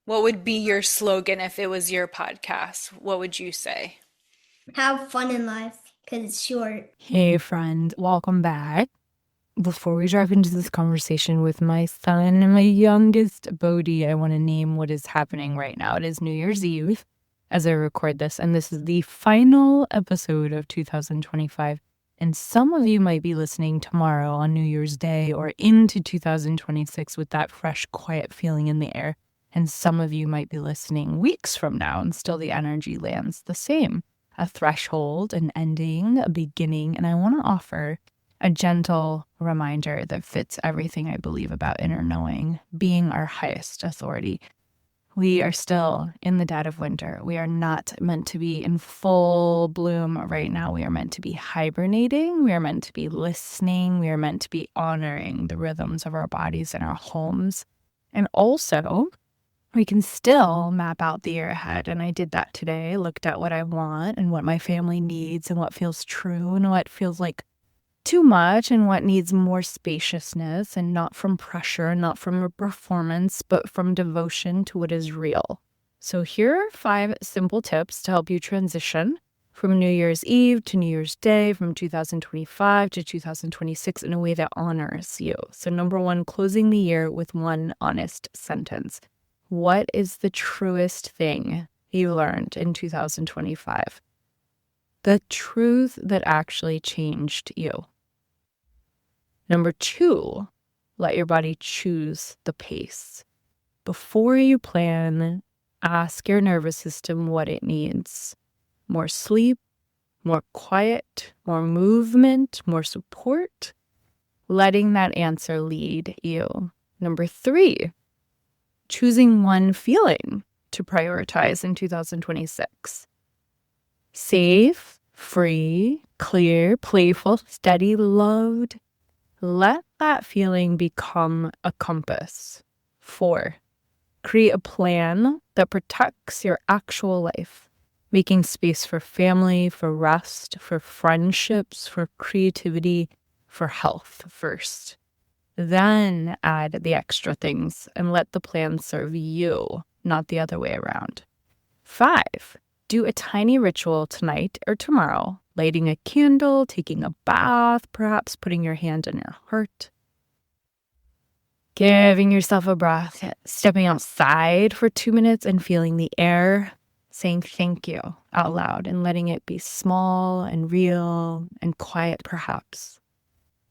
What would be your slogan if it was your podcast? What would you say? Have fun in life because it's short. Hey, friend, welcome back. Before we dive into this conversation with my son and my youngest, Bodhi, I want to name what is happening right now. It is New Year's Eve as I record this, and this is the final episode of 2025. And some of you might be listening tomorrow on New Year's Day or into 2026 with that fresh, quiet feeling in the air. And some of you might be listening weeks from now and still the energy lands the same. A threshold, an ending, a beginning, and I want to offer a gentle reminder that fits everything I believe about inner knowing, being our highest authority. We are still in the dead of winter. We are not meant to be in full bloom right now. We are meant to be hibernating. We are meant to be listening. We are meant to be honoring the rhythms of our bodies and our homes. And also, we can still map out the year ahead. And I did that today. Looked at what I want and what my family needs and what feels true and what feels like too much and what needs more spaciousness, and not from pressure, not from a performance, but from devotion to what is real. So here are 5 simple tips to help you transition from New Year's Eve to New Year's Day, from 2025 to 2026 in a way that honors you. So number 1, closing the year with one honest sentence. What is the truest thing you learned in 2025? The truth that actually changed you. Number 2, let your body choose the pace. Before you plan, ask your nervous system what it needs. More sleep, more quiet, more movement, more support. Letting that answer lead you. Number 3, choosing one feeling to prioritize in 2026. Safe, free, clear, playful, steady, loved. Let that feeling become a compass. 4, create a plan that protects your actual life, making space for family, for rest, for friendships, for creativity, for health first. Then add the extra things and let the plan serve you, not the other way around. 5, do a tiny ritual tonight or tomorrow, lighting a candle, taking a bath, perhaps putting your hand on your heart. Giving yourself a breath, stepping outside for 2 minutes and feeling the air, saying thank you out loud and letting it be small and real and quiet perhaps.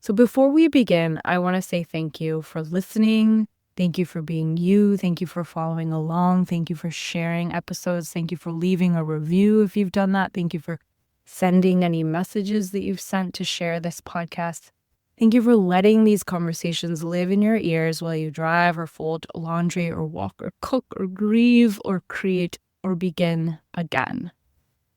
So before we begin, I want to say thank you for listening. Thank you for being you. Thank you for following along. Thank you for sharing episodes. Thank you for leaving a review if you've done that. Thank you for sending any messages that you've sent to share this podcast. Thank you for letting these conversations live in your ears while you drive or fold laundry or walk or cook or grieve or create or begin again.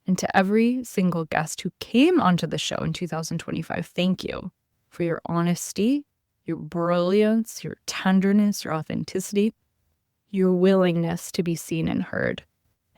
And to every single guest who came onto the show in 2025, thank you for your honesty, your brilliance, your tenderness, your authenticity, your willingness to be seen and heard.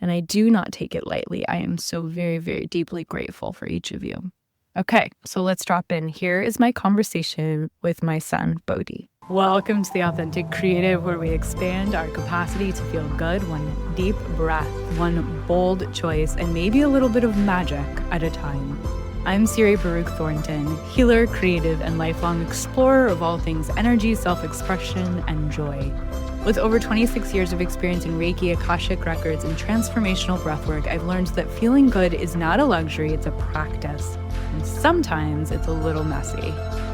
And I do not take it lightly. I am so very, very deeply grateful for each of you. Okay, so let's drop in. Here is my conversation with my son, Bodhi. Welcome to the Authentic Creative, where we expand our capacity to feel good, one deep breath, one bold choice, and maybe a little bit of magic at a time. I'm Siri Baruch Thornton, healer, creative, and lifelong explorer of all things energy, self-expression, and joy. With over 26 years of experience in Reiki, Akashic Records, and transformational breathwork, I've learned that feeling good is not a luxury, it's a practice. And sometimes it's a little messy.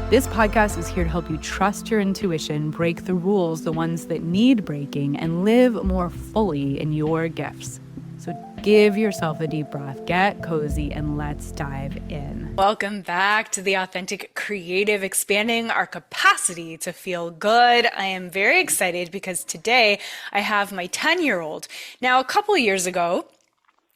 This podcast is here to help you trust your intuition, break the rules, the ones that need breaking, and live more fully in your gifts. So give yourself a deep breath, get cozy, and let's dive in. Welcome back to the Authentic Creative, expanding our capacity to feel good. I am very excited because today I have my 10-year-old. Now, a couple of years ago,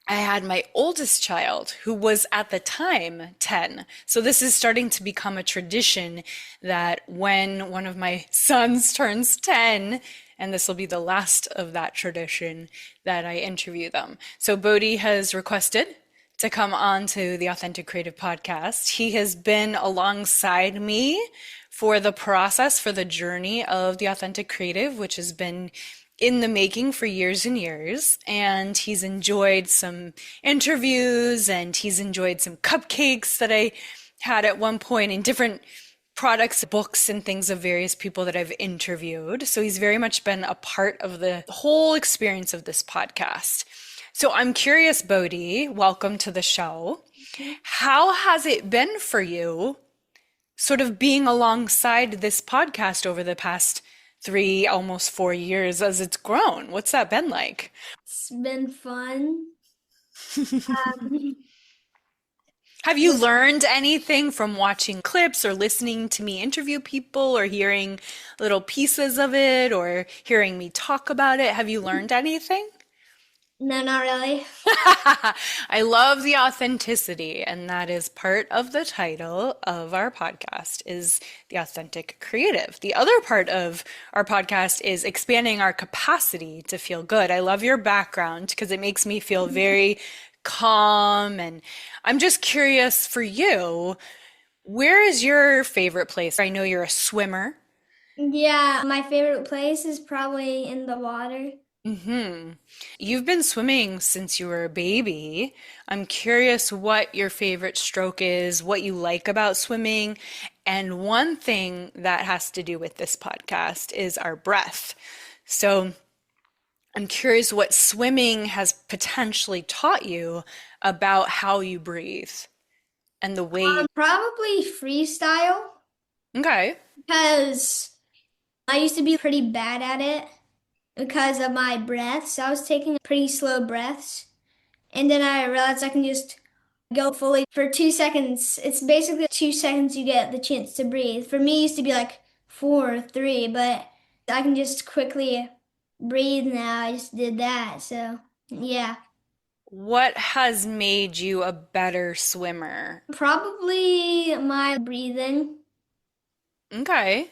I had my oldest child who was at the time 10. So this is starting to become a tradition that when one of my sons turns 10, and this will be the last of that tradition, that I interview them. So Bodhi has requested to come on to the Authentic Creative podcast. He has been alongside me for the process, for the journey of the Authentic Creative, which has been in the making for years and years, and he's enjoyed some interviews and he's enjoyed some cupcakes that I had at one point in different products, books, and things of various people that I've interviewed. So he's very much been a part of the whole experience of this podcast. So I'm curious, Bodhi, welcome to the show. How has it been for you, sort of being alongside this podcast over the past 3, almost 4 years as it's grown? What's that been like? It's been fun. Um, Have you learned anything from watching clips or listening to me interview people or hearing little pieces of it or hearing me talk about it? Have you learned anything? no, not really. I love the authenticity, and that is part of the title of our podcast is the authentic creative. The other part of our podcast is expanding our capacity to feel good. I love your background because it makes me feel very calm, and I'm just curious for you, where is your favorite place? I know you're a swimmer. Yeah, my favorite place is probably in the water. Hmm. You've been swimming since you were a baby. I'm curious what your favorite stroke is, what you like about swimming. And one thing that has to do with this podcast is our breath. So I'm curious what swimming has potentially taught you about how you breathe and the way you. Probably freestyle Okay. because I used to be pretty bad at it because of my breaths. I was taking pretty slow breaths, and then I realized I can just go fully for 2 seconds. It's basically 2 seconds you get the chance to breathe. For me, it used to be like 4 or 3, but I can just quickly breathe now. I just did that. So, yeah. What has made you a better swimmer? Probably my breathing. Okay.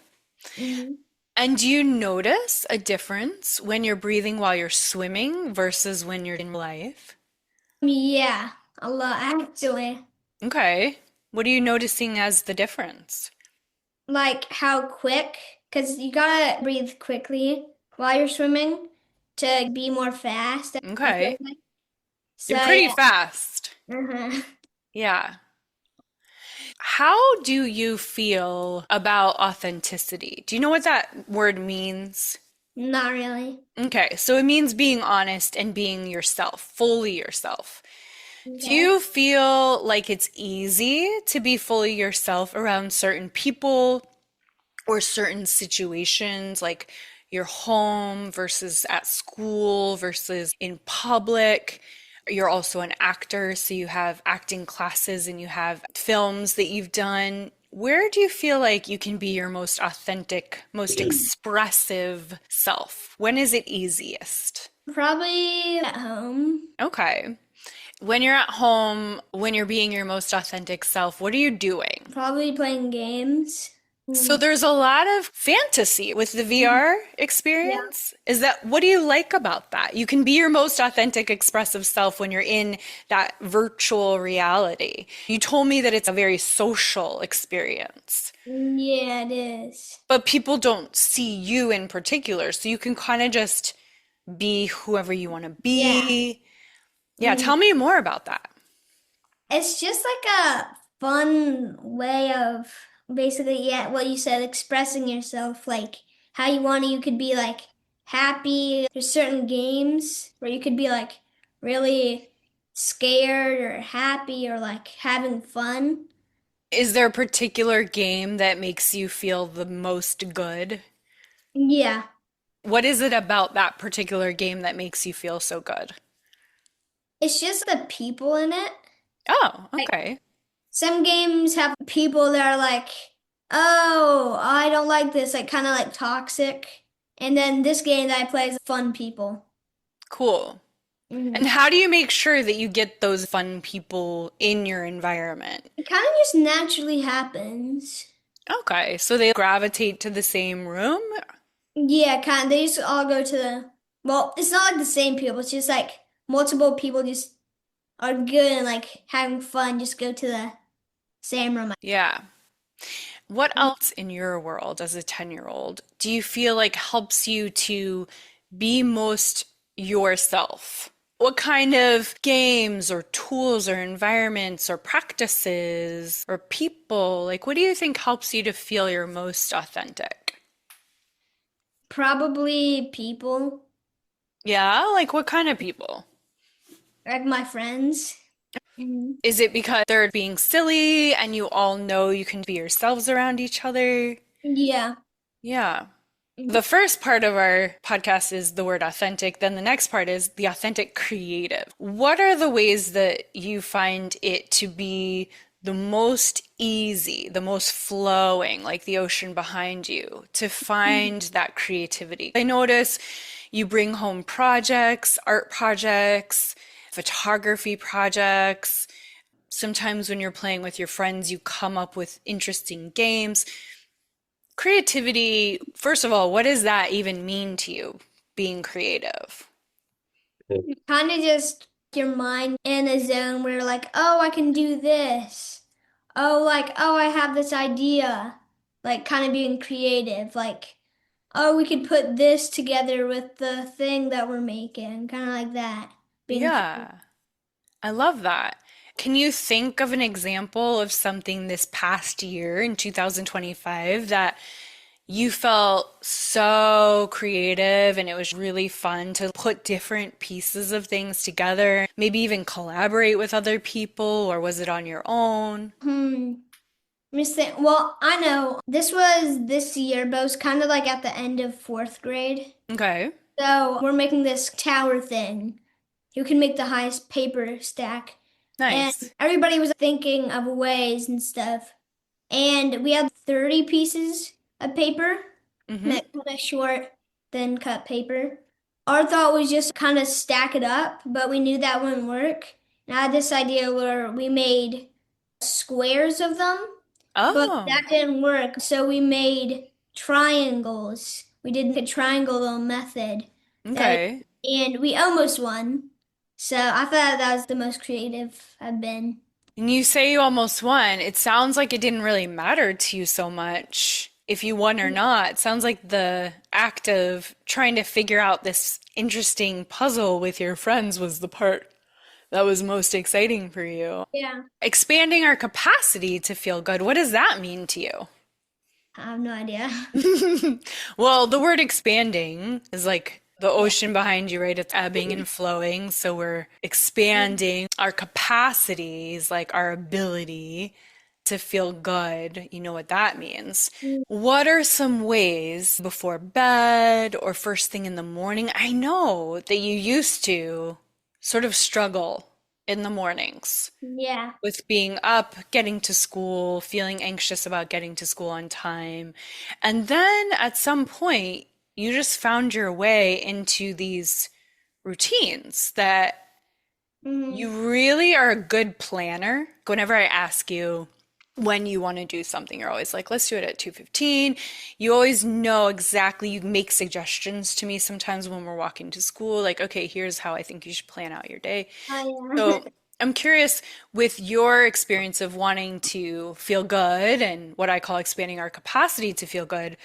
Mhm. And do you notice a difference when you're breathing while you're swimming versus when you're in life? Yeah, a lot actually. Okay. What are you noticing as the difference? Like how quick, because you gotta breathe quickly while you're swimming to be more fast. I feel Okay. like. So You're pretty yeah. fast. Uh-huh. Yeah. How do you feel about authenticity? Do you know what that word means? Not really. Okay, so it means being honest and being yourself, fully yourself. Do Okay. you feel like it's easy to be fully yourself around certain people or certain situations, like your home versus at school versus in public? You're also an actor, so you have acting classes and you have films that you've done. Where do you feel like you can be your most authentic, most expressive self? When is it easiest? Probably at home. Okay. When you're at home, when you're being your most authentic self, what are you doing? Probably playing games. So Mm. there's a lot of fantasy with the VR Yeah. experience. Is that, what do you like about that? You can be your most authentic, expressive self when you're in that virtual reality. You told me that it's a very social experience, Yeah, it is. but people don't see you in particular. So you can kind of just be whoever you want to Yeah. be. Yeah, Mm. tell me more about that. It's just like a fun way of basically, yeah, what you said, expressing yourself, like how you want to. You could be like happy. There's certain games where you could be like really scared or happy or like having fun. Is there a particular game that makes you feel the most good? Yeah. What is it about that particular game that makes you feel so good? It's just the people in it. Oh, Like okay. some games have people that are like, oh, I don't like this, like kind of like toxic. And then this game that I play is fun people. Cool. And Mhm. how do you make sure that you get those fun people in your environment? It kind of just naturally happens. Okay, so they gravitate to the same room? Yeah, kind of. They just all go to the, well, it's not like the same people. It's just like multiple people just are good and like having fun, just go to the same room. Yeah. What else in your world as a 10-year-old do you feel like helps you to be most yourself? What kind of games or tools or environments or practices or people, like what do you think helps you to feel your most authentic? Probably people, Yeah, like what kind of people? like my friends. Mhm. Is it because they're being silly and you all know you can be yourselves around each other? Yeah. Yeah. Mhm. The first part of our podcast is the word authentic. Then the next part is the authentic creative. What are the ways that you find it to be the most easy, the most flowing, like the ocean behind you, to find that creativity? I notice you bring home projects, art projects, photography projects. Sometimes when you're playing with your friends, you come up with interesting games. Creativity, first of all, what does that even mean to you, being creative? Kind of just your mind in a zone where like, oh, I can do this. Oh, like, oh, I have this idea. Like kind of being creative. Like, oh, we could put this together with the thing that we're making. Kind of like that. Being creative. Yeah, I love that. Can you think of an example of something this past year in 2025 that you felt so creative and it was really fun to put different pieces of things together, maybe even collaborate with other people, or was it on your own? Hmm. Miss Thing. Well, I know this was this year, but it was kind of like at the end of fourth grade. Okay, So we're making this tower thing. You can make the highest paper stack. And nice. everybody was thinking of ways and stuff. And we had 30 pieces of paper, Mm-hmm. that kind of short, thin cut paper. Our thought was just kind of stack it up, but we knew that wouldn't work. And I had this idea where we made squares of them, but Oh, that didn't work. So we made triangles. We did the triangle little method. That okay. and we almost won. So I thought that was the most creative I've been. And you say you almost won. It sounds like it didn't really matter to you so much if you won or not. It sounds like the act of trying to figure out this interesting puzzle with your friends was the part that was most exciting for you. Yeah, Expanding our capacity to feel good, what does that mean to you? I have no idea. Well, the word expanding is like the ocean behind you, right? It's ebbing and flowing. So we're expanding our capacities, like our ability to feel good. You know what that means. What are some ways before bed or first thing in the morning? I know that you used to sort of struggle in the mornings Yeah. with being up, getting to school, feeling anxious about getting to school on time. And then at some point, you just found your way into these routines that Hmm. you really are a good planner. Whenever I ask you when you want to do something, you're always like, let's do it at 2:15. You always know exactly, you make suggestions to me sometimes when we're walking to school, like, okay, here's how I think you should plan out your day. Oh yeah. So I'm curious with your experience of wanting to feel good and what I call expanding our capacity to feel good,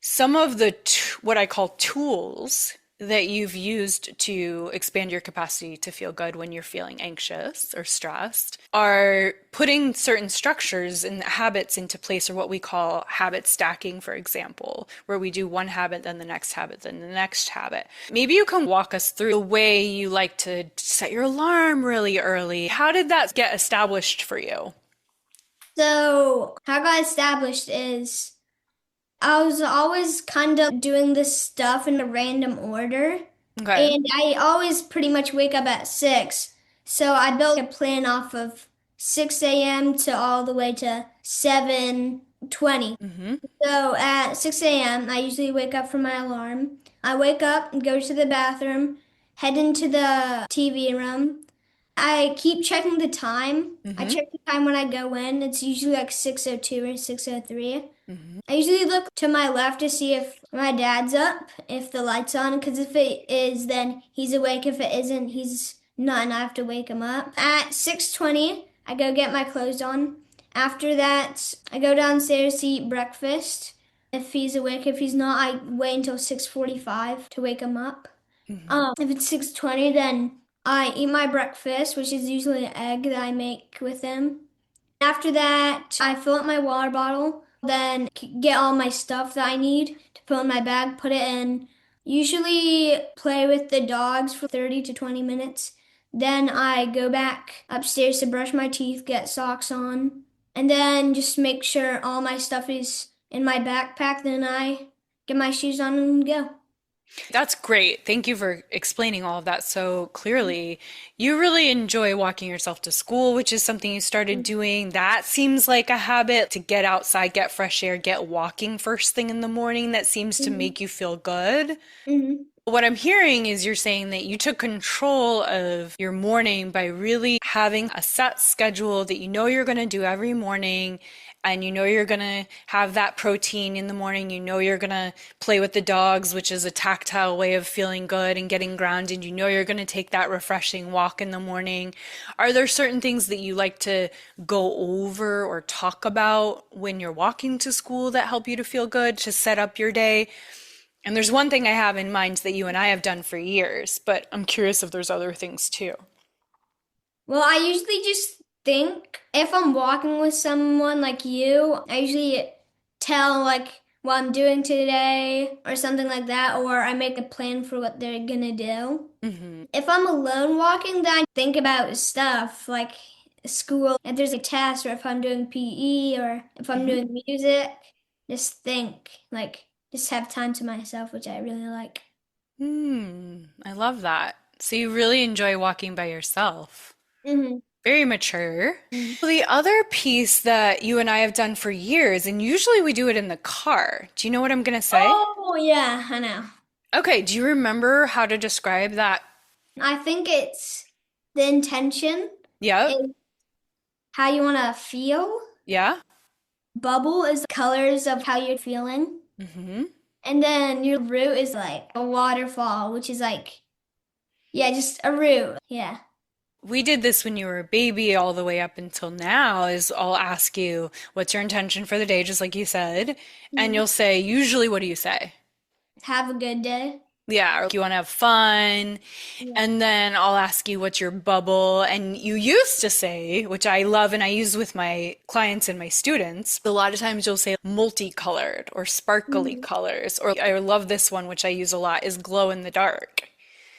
some of the what I call tools that you've used to expand your capacity to feel good when you're feeling anxious or stressed are putting certain structures and habits into place, or what we call habit stacking, for example, where we do one habit, then the next habit, then the next habit. Maybe you can walk us through the way you like to set your alarm really early. How did that get established for you? So how I got established is I was always kind of doing this stuff in a random order. Okay. And I always pretty much wake up at 6. So I built a plan off of 6 a.m. to all the way to 7:20. Mm-hmm. So at 6 a.m., I usually wake up from my alarm. I wake up and go to the bathroom, head into the TV room. I keep checking the time. I Mm-hmm. check the time when I go in. It's usually like 6:02 or 6:03. Mm-hmm. I usually look to my left to see if my dad's up, if the light's on, because if it is, then he's awake. If it isn't, he's not, and I have to wake him up. At 6:20, I go get my clothes on. After that, I go downstairs to eat breakfast. if he's awake. If he's not, I wait until 6:45 to wake him up. Mhm. If it's 6:20, then I eat my breakfast, which is usually an egg that I make with him. After that, I fill up my water bottle, then get all my stuff that I need to put in my bag, put it in. Usually play with the dogs for 30 to 20 minutes. Then I go back upstairs to brush my teeth, get socks on, and then just make sure all my stuff is in my backpack. Then I get my shoes on and go. That's great. Thank you for explaining all of that so clearly. You really enjoy walking yourself to school, which is something you started doing. That seems like a habit to get outside, get fresh air, get walking first thing in the morning. That seems to Mhm. make you feel good. Mhm. What I'm hearing is you're saying that you took control of your morning by really having a set schedule that you know you're going to do every morning, and you know you're going to have that protein in the morning. You know you're going to play with the dogs, which is a tactile way of feeling good and getting grounded. You know you're going to take that refreshing walk in the morning. Are there certain things that you like to go over or talk about when you're walking to school that help you to feel good, to set up your day? And there's one thing I have in mind that you and I have done for years, but I'm curious if there's other things too. Well, I usually just think if I'm walking with someone like you, I usually tell like what I'm doing today or something like that, or I make a plan for what they're gonna do. Hmm. If I'm alone walking, then I think about stuff like school, if there's a test, or if I'm doing PE, or if I'm Hmm. doing music. Just think, like, just have time to myself, which I really like. I love that. So you really enjoy walking by yourself. Hmm. Very mature. Well, the other piece that you and I have done for years, and usually we do it in the car. Do you know what I'm going to say? Oh, yeah, I know. Okay, do you remember how to describe that? I think it's the intention Yep. is how you want to feel. Yeah. Bubble is the colors of how you're feeling. Hmm. And then your root is like a waterfall, which is like, yeah, just a root. Yeah. We did this when you were a baby all the way up until now is I'll ask you, what's your intention for the day, just like you said, and Mhm. you'll say, usually, what do you say? Have a good day. Yeah, or you want to have fun. Yeah. And then I'll ask you what's your bubble. And you used to say, which I love and I use with my clients and my students, a lot of times you'll say multicolored or sparkly Mhm. colors. Or I love this one, which I use a lot, is glow in the dark.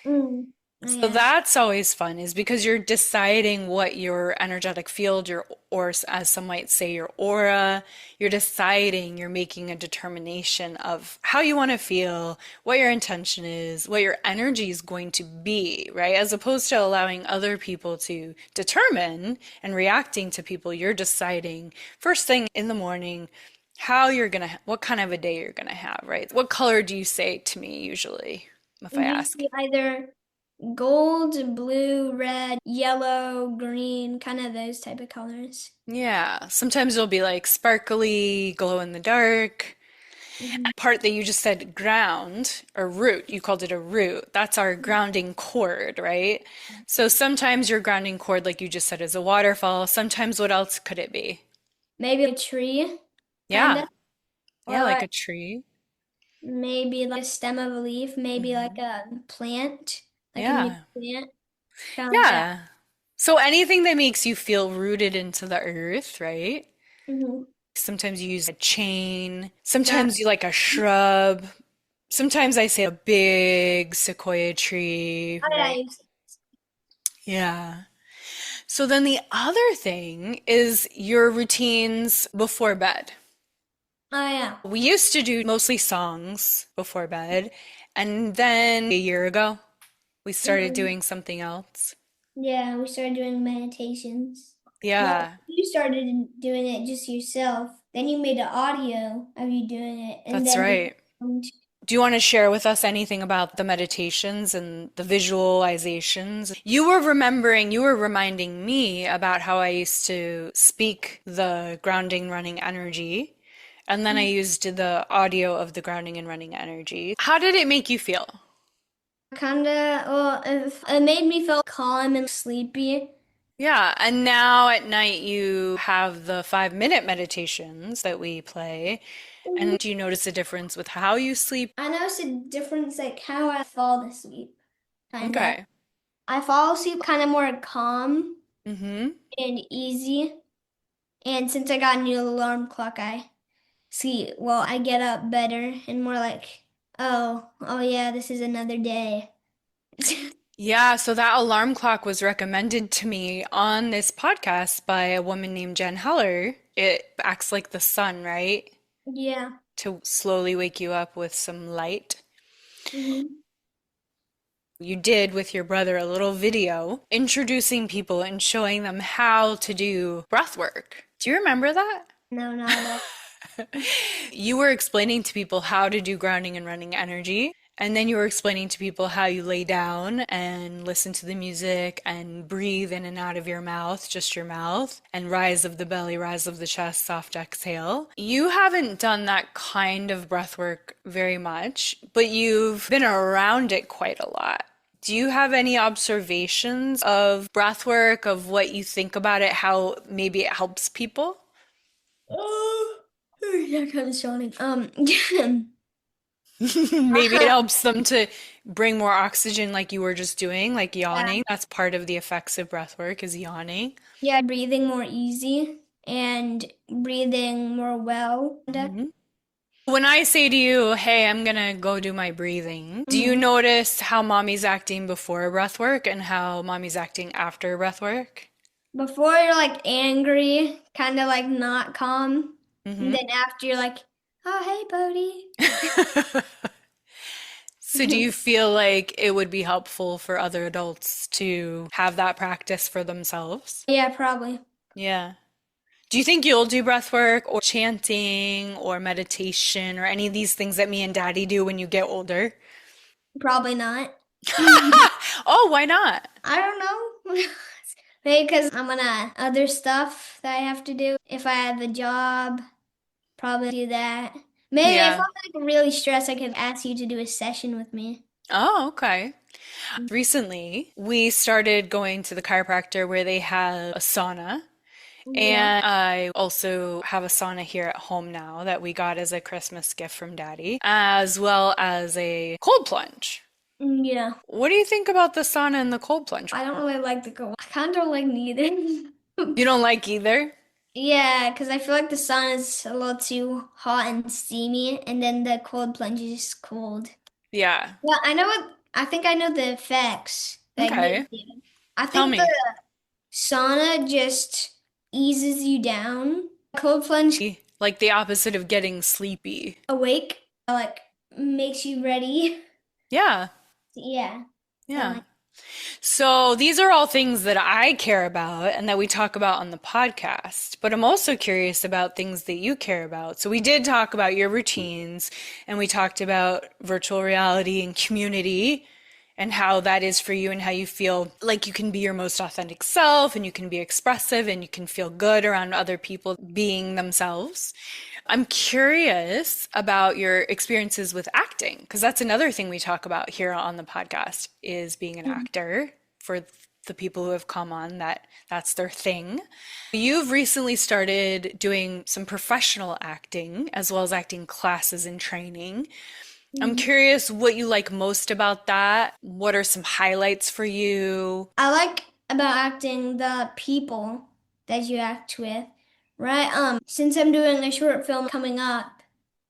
Mm. Oh, So yeah. that's always fun, is because you're deciding what your energetic field, your, or as some might say, your aura, you're deciding, you're making a determination of how you want to feel, what your intention is, what your energy is going to be, right? As opposed to allowing other people to determine and reacting to people, you're deciding first thing in the morning how you're gonna, what kind of a day you're gonna have, right? What color do you say to me usually if I ask? Usually either gold, blue, red, yellow, green, kind of those type of colors. Yeah, sometimes it'll be like sparkly, glow in the dark. Hmm. Part that you just said ground or root, you called it a root. That's our grounding cord, right? So sometimes your grounding cord, like you just said, is a waterfall. Sometimes what else could it be? Maybe a tree, kind Yeah, of, yeah, or like like a tree. maybe like a stem of a leaf, maybe like Hmm. a plant, like a new Yeah, plant, kind of like that. yeah. So anything that makes you feel rooted into the earth, right? Hmm. Sometimes you use a chain. Yeah. Sometimes you like a shrub. Sometimes I say a big sequoia tree, I right? Yeah. So then the other thing is your routines before bed. yeah. We used to do mostly songs before bed, and then a year ago, we started Hmm. doing something else. Yeah, we started doing meditations. Well, Yeah, you started doing it just yourself. Then you made an audio of you doing it, and that's then we right. filmed. Do you want to share with us anything about the meditations and the visualizations? You were remembering, you were reminding me about how I used to speak the grounding, running energy, and then I used the audio of the grounding and running energy. How did it make you feel? Kinda, well, it made me feel calm and sleepy. Yeah, and now at night you have the 5 minute meditations that we play. Mhm. And do you notice a difference with how you sleep? I noticed a difference, like how I fall asleep, kind of. Okay. I fall asleep kind of more calm Mm-hmm. and easy. And since I got a new alarm clock, I get up better and more like, oh yeah, this is another day. Yeah, so that alarm clock was recommended to me on this podcast by a woman named Jen Heller. It acts like the sun, right? Yeah. To slowly wake you up with some light. Hmm. You did with your brother a little video introducing people and showing them how to do breath work. Do you remember that? No, not at all. You were explaining to people how to do grounding and running energy. And then you were explaining to people how you lay down and listen to the music and breathe in and out of your mouth, just your mouth, and rise of the belly, rise of the chest, soft exhale. You haven't done that kind of breath work very much, but you've been around it quite a lot. Do you have any observations of breath work, of what you think about it, how maybe it helps people? Oh, yeah, kind of yawning. Maybe it helps them to bring more oxygen like you were just doing, like yawning. That's part of the effects of breath work is yawning. yeah, breathing more easy and breathing more well. Mhm. When I say to you, hey, I'm gonna go do my breathing, do you Mhm. notice how mommy's acting before breath work and how mommy's acting after breath work? Before you're like angry, kind of like not calm, and Hmm. then after you're like, oh hey, Bodhi. So do you feel like it would be helpful for other adults to have that practice for themselves? Yeah, probably. Yeah. Do you think you'll do breath work or chanting or meditation or any of these things that me and Daddy do when you get older? Probably not. Oh, why not? I don't know. Maybe because I'm gonna other stuff that I have to do. If I have a job, probably do that. Maybe if Yeah. I'm like really stressed, I could ask you to do a session with me. Oh, okay. Recently, we started going to the chiropractor where they have a sauna. Yeah. And I also have a sauna here at home now that we got as a Christmas gift from Daddy, as well as a cold plunge. Yeah. What do you think about the sauna and the cold plunge? I don't really like the cold. I kind of don't like neither. You don't like either? Yeah, because I feel like the sun is a little too hot and steamy, and then the cold plunge is cold. Yeah. Well, I think I know the effects that gives Okay. you. I Tell think the me. sauna just eases you down. Cold plunge Like the opposite of getting sleepy. awake, like makes you ready. Yeah. Yeah. I Yeah. like. So these are all things that I care about and that we talk about on the podcast, but I'm also curious about things that you care about. So we did talk about your routines and we talked about virtual reality and community and how that is for you and how you feel like you can be your most authentic self and you can be expressive and you can feel good around other people being themselves. I'm curious about your experiences with acting, because that's another thing we talk about here on the podcast is being an actor for the people who have come on that's their thing. You've recently started doing some professional acting as well as acting classes and training. I'm Mhm. curious what you like most about that. What are some highlights for you? I like about acting the people that you act with, right? Since I'm doing a short film coming up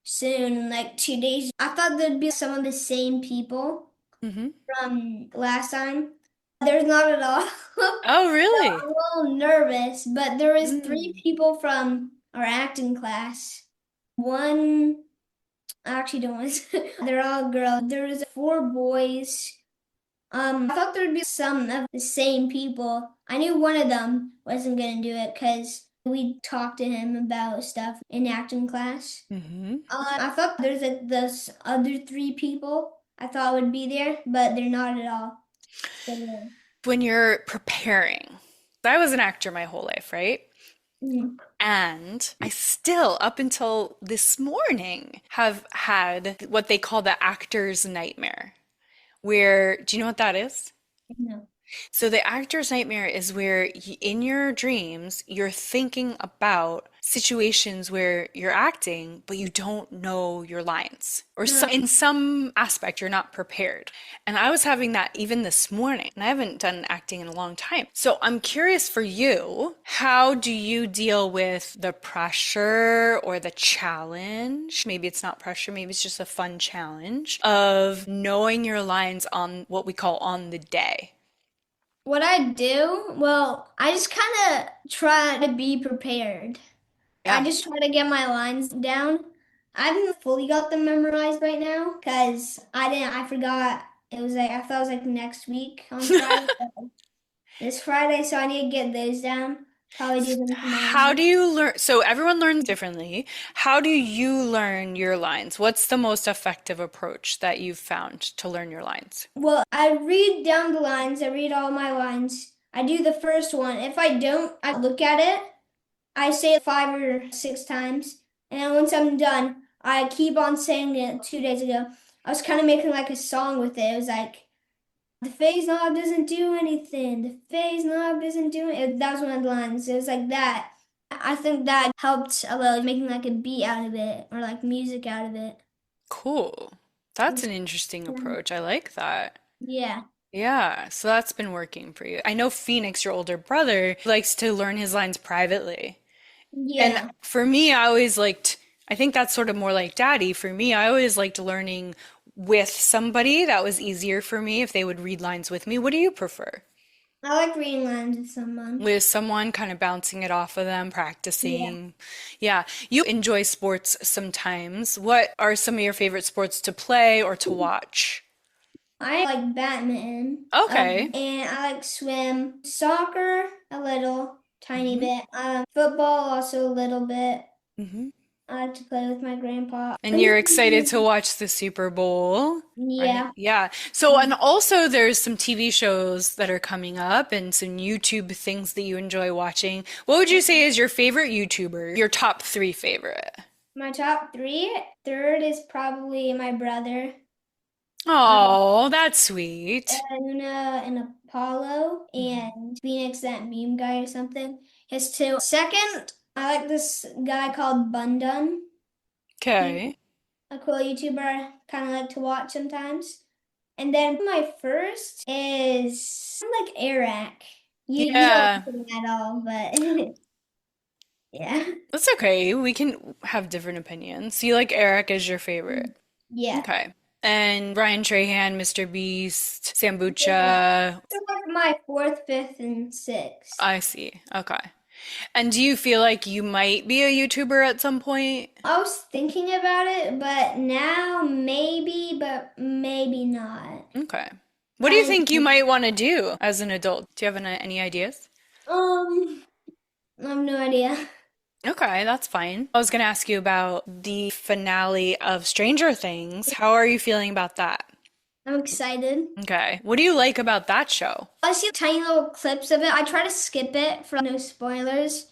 soon, in like 2 days, I thought there'd be some of the same people Hmm. from last time. There's not at all. Oh, So really? I'm a little nervous, but there is three Mm. people from our acting class. One, I actually don't want to, they're all girls. There was four boys. I thought there'd be some of the same people. I knew one of them wasn't gonna do it because we talked to him about stuff in acting class. Hmm. I thought there's like this other three people I thought would be there, but they're not at all. So, When you're preparing, I was an actor my whole life, right? mm, And I still, up until this morning, have had what they call the actor's nightmare. Where, do you know what that is? no. So the actor's nightmare is where in your dreams, you're thinking about situations where you're acting, but you don't know your lines. Or in some aspect, you're not prepared. And I was having that even this morning, and I haven't done acting in a long time. So I'm curious for you, how do you deal with the pressure or the challenge? Maybe it's not pressure, maybe it's just a fun challenge of knowing your lines on what we call on the day. What I do, well, I just kind of try to be prepared. I Yeah. just try to get my lines down. I haven't fully got them memorized right now because I forgot. It was like, I thought it was like next week on Friday. This Friday, so I need to get those down. Probably do them How tomorrow. do you learn? So everyone learns differently. How do you learn your lines? What's the most effective approach that you've found to learn your lines? Well, I read down the lines. I read all my lines. I do the first one. If I don't, I look at it. I say it 5 or 6 times. And then once I'm done, I keep on saying it. 2 days ago, I was kind of making like a song with it. It was like, the phase knob doesn't do anything. The phase knob doesn't do it. That was one of the lines. It was like that. I think that helped a little, making like a beat out of it or like music out of it. Cool. That's an interesting approach. I like that. Yeah. Yeah, so that's been working for you. I know Phoenix, your older brother, likes to learn his lines privately. And Yeah. for me, I always liked, I think that's sort of more like daddy. For me, I always liked learning with somebody. That was easier for me if they would read lines with me. What do you prefer? I like reading lines with someone. With someone kind of bouncing it off of them, Yeah. practicing. Yeah, you enjoy sports sometimes. What are some of your favorite sports to play or to watch? I like badminton. Okay. And I like swim, soccer a little, tiny hmm bit. Football also a little bit. hmm I like to play with my grandpa. And you're excited to watch the Super Bowl, right? Yeah. Yeah. So, and also there's some TV shows that are coming up and some YouTube things that you enjoy watching. What would you say is your favorite YouTuber? Your top three favorite? My top three. Third is probably my brother, Oh, that's sweet. Luna and Apollo, and Phoenix, that meme guy or something. His two. Second, I like this guy called Bundun. He's Okay. a cool YouTuber I kind of like to watch sometimes. And then my first is like Eric. You don't Yeah, like him at all, but yeah. that's okay. We can have different opinions. So you like Eric as your favorite. Yeah. Okay. And Brian Trahan, Mr. Beast, Yeah. Sambucha. So like my fourth, fifth, and sixth. I see. Okay. And do you feel like you might be a YouTuber at some point? I was thinking about it, but now maybe, but maybe not. Okay. What do you I think you might want to do as an adult? Do you have any ideas? um I have no idea. Okay, that's fine. I was going to ask you about the finale of Stranger Things. How are you feeling about that? I'm excited. Okay. What do you like about that show? I see tiny little clips of it. I try to skip it for no spoilers,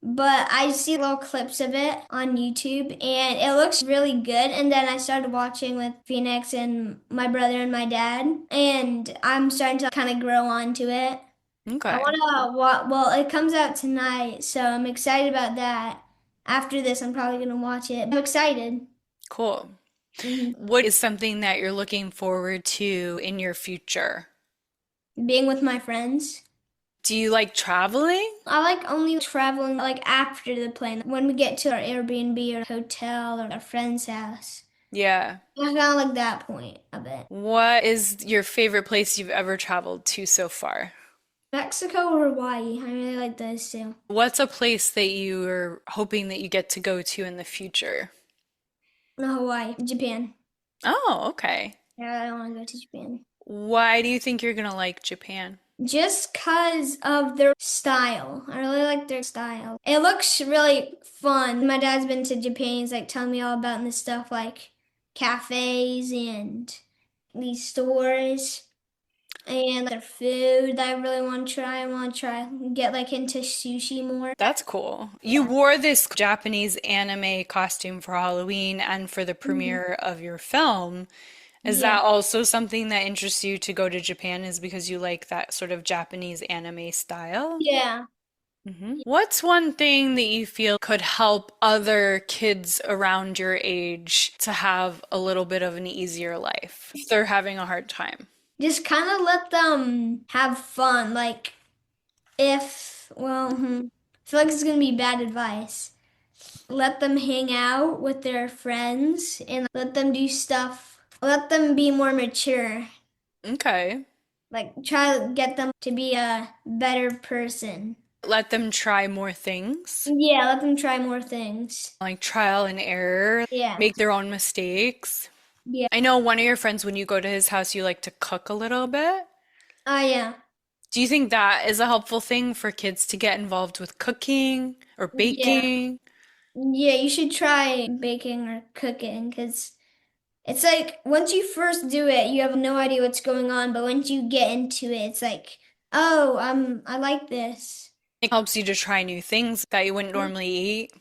but I see little clips of it on YouTube and it looks really good. And then I started watching with Phoenix and my brother and my dad, and I'm starting to kind of grow onto it. I Okay, want to well, it comes out tonight, so I'm excited about that. After this, I'm probably going to watch it. I'm excited. cool. hmm What is something that you're looking forward to in your future? Being with my friends. Do you like traveling? I like only traveling like after the plane, when we get to our Airbnb or hotel or our friend's house. Yeah. I kind of like that point of it. What is your favorite place you've ever traveled to so far? Mexico or Hawaii, I really like those two. What's a place that you are hoping that you get to go to in the future? No, Hawaii, Japan. Oh, okay. Yeah, I want to go to Japan. Why do you think you're gonna like Japan? Just because of their style. I really like their style. It looks really fun. My dad's been to Japan. He's like telling me all about this stuff like cafes and these stores and their food that I really want to try. I want to try get like into sushi more. That's cool. You Yeah. wore this Japanese anime costume for Halloween and for the Mhm. premiere of your film. Is Yeah. that also something that interests you to go to Japan, is because you like that sort of Japanese anime style? Yeah. What's one thing that you feel could help other kids around your age to have a little bit of an easier life if they're having a hard time? Just kind of let them have fun. Like, I feel like it's gonna be bad advice. Let them hang out with their friends and let them do stuff. Let them be more mature. Okay. Like, try to get them to be a better person. Let them try more things, Yeah, let them try more things. like trial and error, Yeah. make their own mistakes. Yeah. I know one of your friends, when you go to his house, you like to cook a little bit. Oh, yeah. Do you think that is a helpful thing for kids to get involved with cooking or Yeah. baking? Yeah, you should try baking or cooking because it's like once you first do it, you have no idea what's going on, but once you get into it, it's like, oh, I like this. It helps you to try new things that you wouldn't normally eat.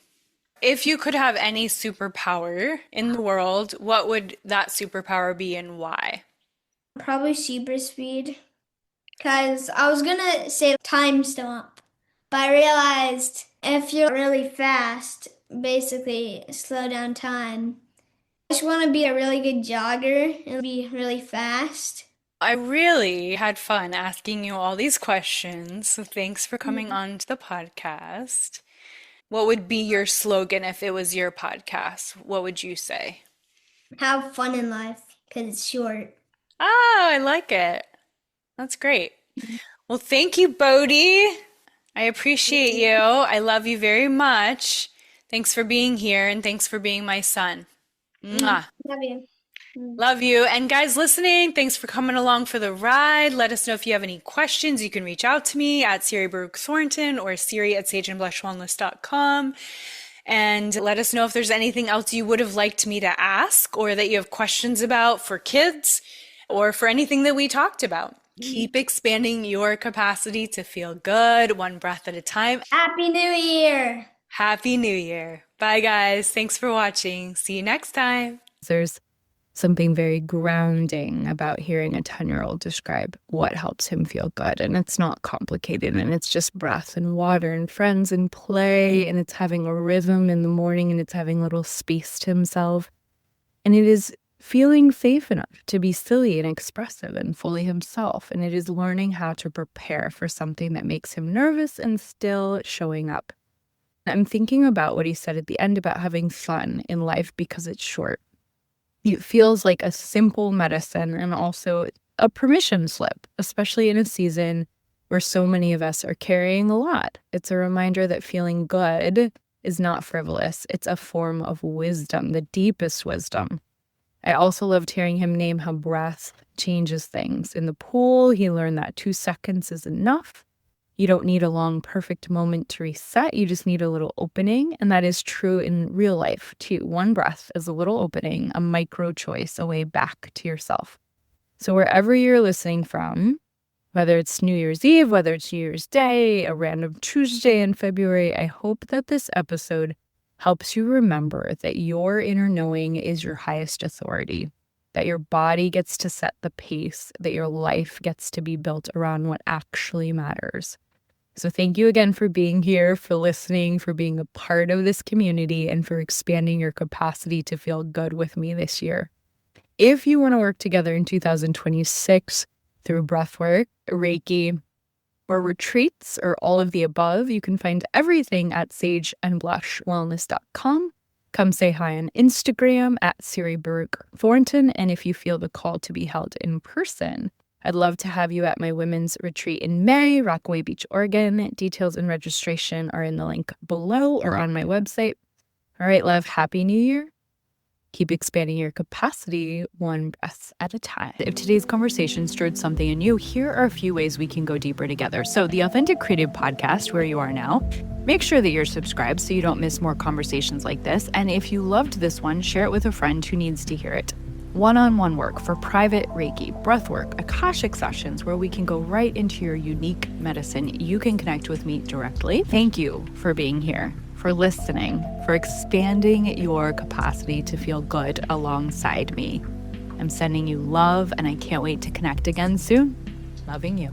If you could have any superpower in the world, what would that superpower be and why? Probably super speed because I was gonna say time stop, but I realized if you're really fast, basically slow down time. I just want to be a really good jogger and be really fast. I really had fun asking you all these questions. So thanks for coming on to the podcast. What would be your slogan if it was your podcast? What would you say? Have fun in life because it's short. Oh, I like it. That's great. Well, thank you, Bodhi. I appreciate you. I love you very much. Thanks for being here and thanks for being my son. Mwah. Love you. Love you. And guys listening, thanks for coming along for the ride. Let us know if you have any questions. You can reach out to me at Siri Baruch Thornton or Siri@sageandblushwellness.com. And let us know if there's anything else you would have liked me to ask or that you have questions about for kids or for anything that we talked about. Keep expanding your capacity to feel good, one breath at a time. Happy New Year! Happy New Year. Bye, guys. Thanks for watching. See you next time. There's something very grounding about hearing a 10-year-old describe what helps him feel good. And it's not complicated. And it's just breath and water and friends and play. And it's having a rhythm in the morning and it's having a little space to himself. And it is feeling safe enough to be silly and expressive and fully himself. And it is learning how to prepare for something that makes him nervous and still showing up. I'm thinking about what he said at the end about having fun in life because it's short. It feels like a simple medicine and also a permission slip, especially in a season where so many of us are carrying a lot. It's a reminder that feeling good is not frivolous. It's a form of wisdom, the deepest wisdom. I also loved hearing him name how breath changes things. In the pool, he learned that 2 seconds is enough. You don't need a long, perfect moment to reset. You just need a little opening. And that is true in real life, too. One breath is a little opening, a micro choice, a way back to yourself. So wherever you're listening from, whether it's New Year's Eve, whether it's New Year's Day, a random Tuesday in February, I hope that this episode helps you remember that your inner knowing is your highest authority, that your body gets to set the pace, that your life gets to be built around what actually matters. So thank you again for being here, for listening, for being a part of this community, and for expanding your capacity to feel good with me this year. If you want to work together in 2026 through breathwork, Reiki, or retreats, or all of the above, you can find everything at sageandblushwellness.com. Come say hi on Instagram at Siri Baruch Thornton. And if you feel the call to be held in person, I'd love to have you at my women's retreat in May, Rockaway Beach, Oregon. Details and registration are in the link below or on my website. All right, love, Happy New Year. Keep expanding your capacity one breath at a time. If today's conversation stirred something in you, here are a few ways we can go deeper together. So the Authentic Creative Podcast, where you are now, make sure that you're subscribed so you don't miss more conversations like this. And if you loved this one, share it with a friend who needs to hear it. One-on-one work for private Reiki, breathwork, Akashic sessions where we can go right into your unique medicine. You can connect with me directly. Thank you for being here, for listening, for expanding your capacity to feel good alongside me. I'm sending you love, and I can't wait to connect again soon. Loving you.